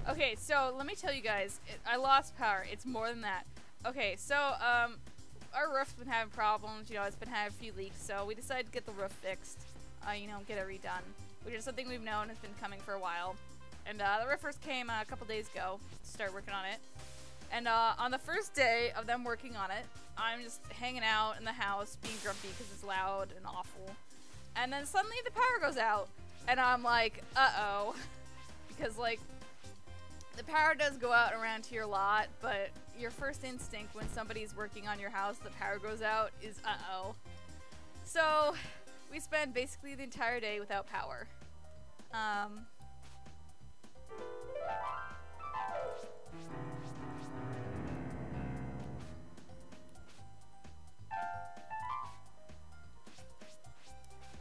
Okay, so let me tell you guys, I lost power. It's more than that. Okay, so our roof's been having problems. You know, it's been having a few leaks, so we decided to get the roof fixed. You know, get it redone, which is something we've known has been coming for a while. And the roofers came a couple days ago to start working on it. And on the first day of them working on it, I'm just hanging out in the house, being grumpy because it's loud and awful. And then suddenly the power goes out, and I'm like, uh-oh, because like. The power does go out around here a lot, but your first instinct when somebody's working on your house, the power goes out, is uh-oh. So, we spent basically the entire day without power.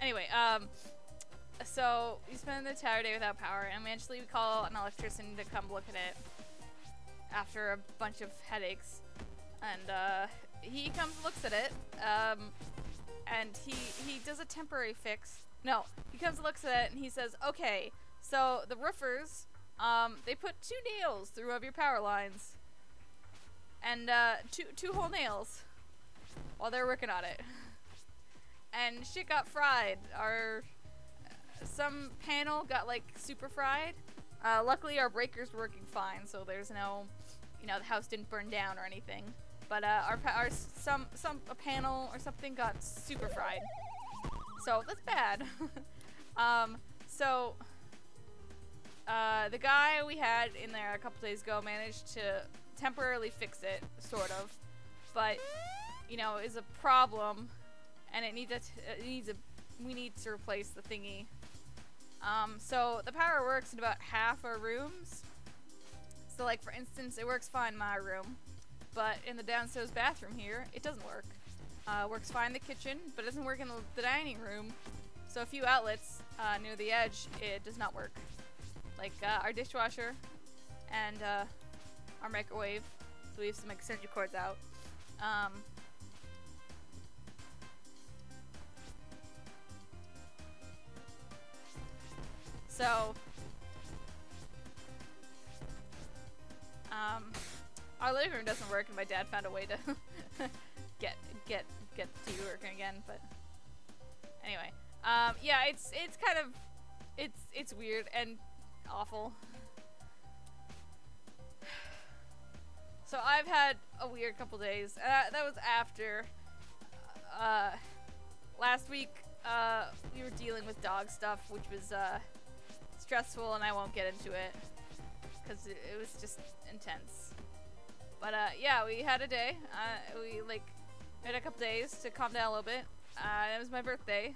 Anyway, so we spent the entire day without power, and eventually we call an electrician to come look at it after a bunch of headaches. And he comes and looks at it, and he does a temporary fix. No, he comes and looks at it, and he says, okay, so the roofers, they put 2 nails through of your power lines, and two whole nails while they're working on it. And shit got fried. Some panel got like super fried. Luckily our breakers were working fine, so there's no, you know, the house didn't burn down or anything. But a panel or something got super fried. So that's bad. The guy we had in there a couple days ago managed to temporarily fix it, sort of. But, you know, is a problem, and we need to replace the thingy. So the power works in about half our rooms. So like for instance, it works fine in my room, but in the downstairs bathroom here, it doesn't work. Works fine in the kitchen, but it doesn't work in the dining room. So a few outlets near the edge, it does not work. Like our dishwasher and our microwave. So we have some extension cords out. So, our living room doesn't work, and my dad found a way to get the TV working again. But anyway, yeah, it's kind of it's weird and awful. So I've had a weird couple days. That was after last week. We were dealing with dog stuff, which was stressful, and I won't get into it because it was just intense. But yeah, we had a day. We had a couple days to calm down a little bit. It was my birthday,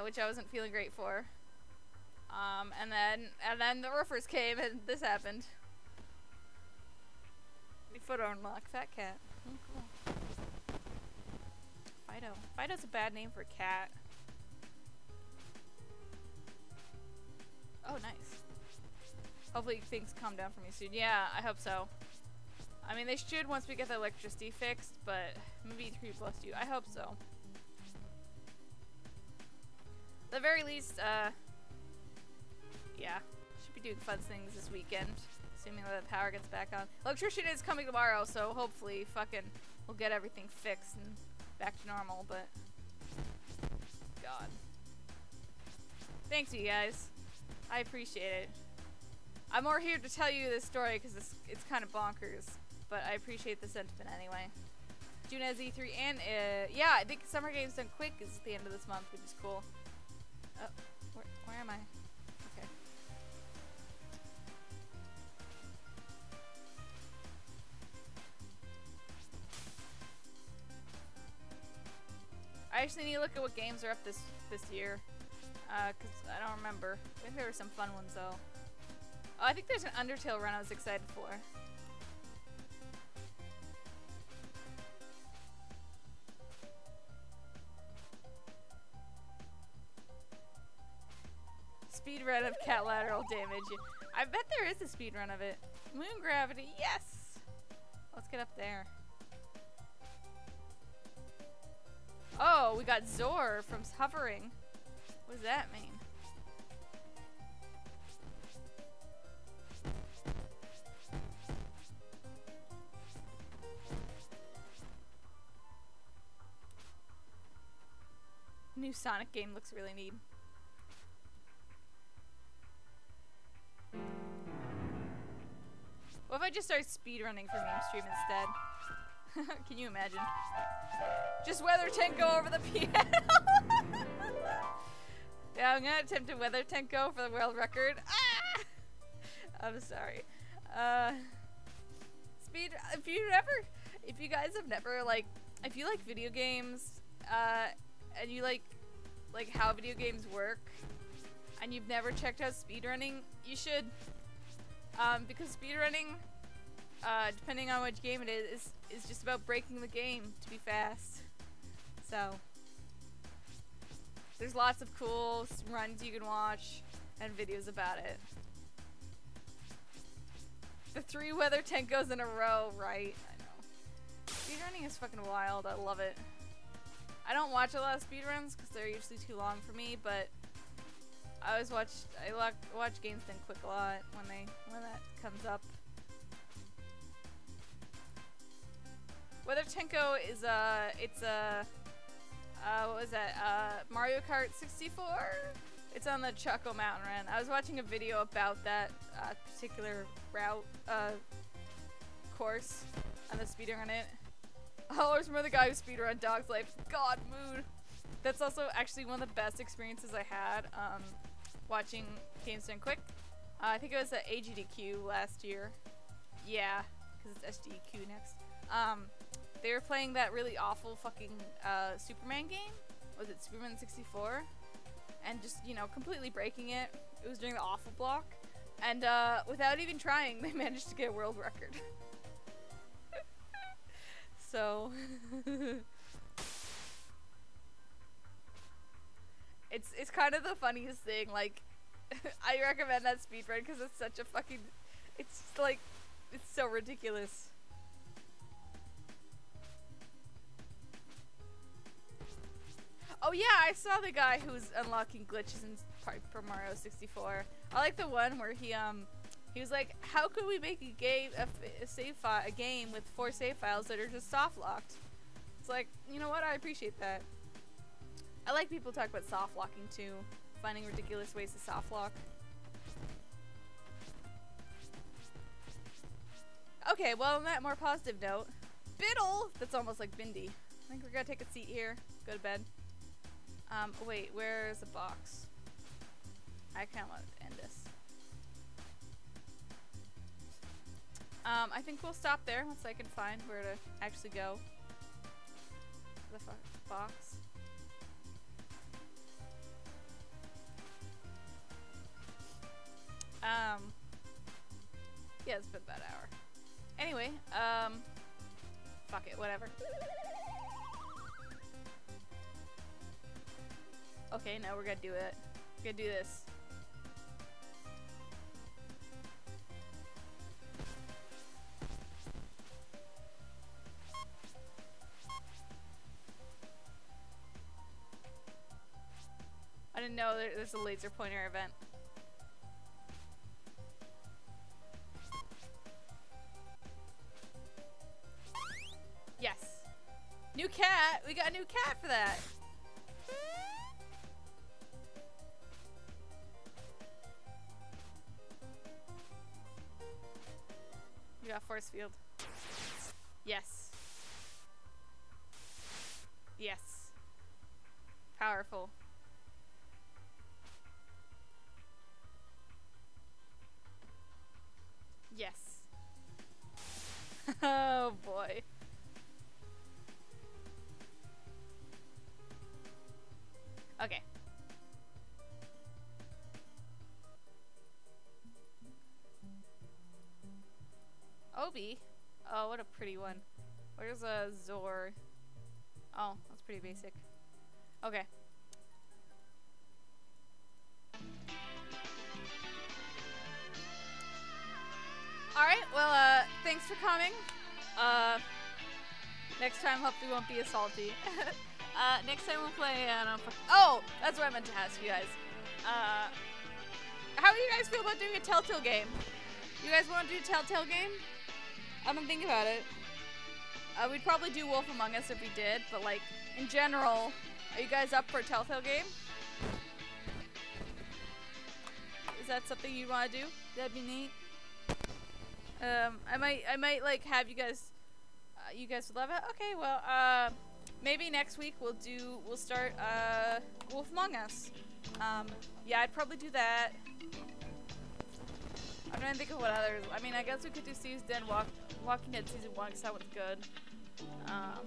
which I wasn't feeling great for. And then the roofers came, and this happened. Photo unlock, fat cat. Oh, cool. Fido. Fido's a bad name for a cat. Oh, nice. Hopefully things calm down for me soon. Yeah, I hope so. I mean, they should once we get the electricity fixed, but maybe 3 plus 2. I hope so. At the very least, yeah. Should be doing fun things this weekend. Assuming that the power gets back on. Electrician is coming tomorrow, so hopefully fucking we'll get everything fixed and back to normal, but God. Thanks you guys. I appreciate it. I'm more here to tell you this story because it's kind of bonkers, but I appreciate the sentiment anyway. June has E3 and yeah, I think Summer Games Done Quick is at the end of this month, which is cool. Oh, where am I? Okay. I actually need to look at what games are up this year, cause I don't remember. I think there were some fun ones though. Oh, I think there's an Undertale run I was excited for. Speed run of catlateral damage. I bet there is a speed run of it. Moon gravity, yes! Let's get up there. Oh, we got Zor from hovering. What does that mean? New Sonic game looks really neat. What if I just start speedrunning for memestream instead? Can you imagine? Just weather Tenko over the piano! Yeah, I'm gonna attempt to weather Tenko for the world record. Ah! I'm sorry. If you guys have never, like, if you like video games, and you like how video games work, and you've never checked out speedrunning, you should. Because speedrunning, depending on which game it is just about breaking the game to be fast. So, there's lots of cool runs you can watch and videos about it. The 3 weather Tenkos in a row, right? I know. Speedrunning is fucking wild. I love it. I don't watch a lot of speedruns because they're usually too long for me, but I always watch Games Done Quick a lot when that comes up. Weather Tenko is what was that? Mario Kart 64? It's on the Choco Mountain Run. I was watching a video about that particular route course and the speedrun on it. Oh, I remember the guy who speedrun Dog's Life. God, mood. That's also actually one of the best experiences I had watching Games Done Quick. I think it was at AGDQ last year. Yeah, because it's SDQ next. They were playing that really awful fucking Superman game. Was it Superman 64? And just, you know, completely breaking it. It was during the awful block. And without even trying, they managed to get a world record. So... It's kind of the funniest thing, like, I recommend that speedrun because it's such a fucking, it's like, it's so ridiculous. Oh yeah, I saw the guy who's unlocking glitches in Super Mario 64. I like the one where he was like, how could we make a game, a game with 4 save files that are just soft locked? It's like, you know what? I appreciate that. I like people talk about soft locking too, finding ridiculous ways to soft lock. Okay, well, on that more positive note, Biddle! That's almost like Bindi. I think we're gonna take a seat here, go to bed. Wait, where's the box? I kinda want to end this. I think we'll stop there once I can find where to actually go. The box. Yeah, it's been about an hour. Anyway, fuck it, whatever. Okay, now we're gonna do it. We're gonna do this. I didn't know there's a laser pointer event. Yes. New cat! We got a new cat for that! We got force field. Yes. Yes. Powerful. Yes. Oh boy. Okay. Obi? Oh, what a pretty one. Where's a Zor? Oh, that's pretty basic. Okay. Alright, well, thanks for coming. Next time hopefully won't be as salty. Next time we'll play, oh! That's what I meant to ask you guys. How do you guys feel about doing a Telltale game? You guys want to do a Telltale game? I'm gonna think about it. We'd probably do Wolf Among Us if we did, but like, in general, are you guys up for a Telltale game? Is that something you want to do? That'd be neat. I might like have you guys, you guys would love it? Okay, well, maybe next week we'll start, Wolf Among Us. Yeah, I'd probably do that. I'm trying to think of what others, I mean, I guess we could do Walking Dead Season 1, because that one's good. I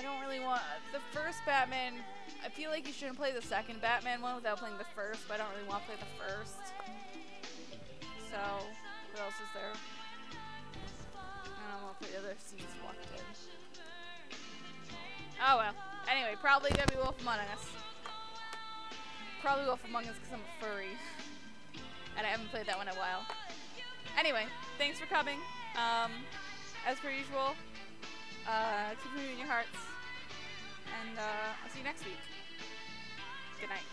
don't really want, the first Batman, I feel like you shouldn't play the second Batman one without playing the first, but I don't really want to play the first. So, what else is there? I don't want to play the other seasons Walking Dead. Oh well. Anyway, probably gonna be Wolf Among Us. Probably Wolf Among Us because I'm a furry. And I haven't played that one in a while. Anyway, thanks for coming. As per usual, keep moving your hearts. And I'll see you next week. Good night.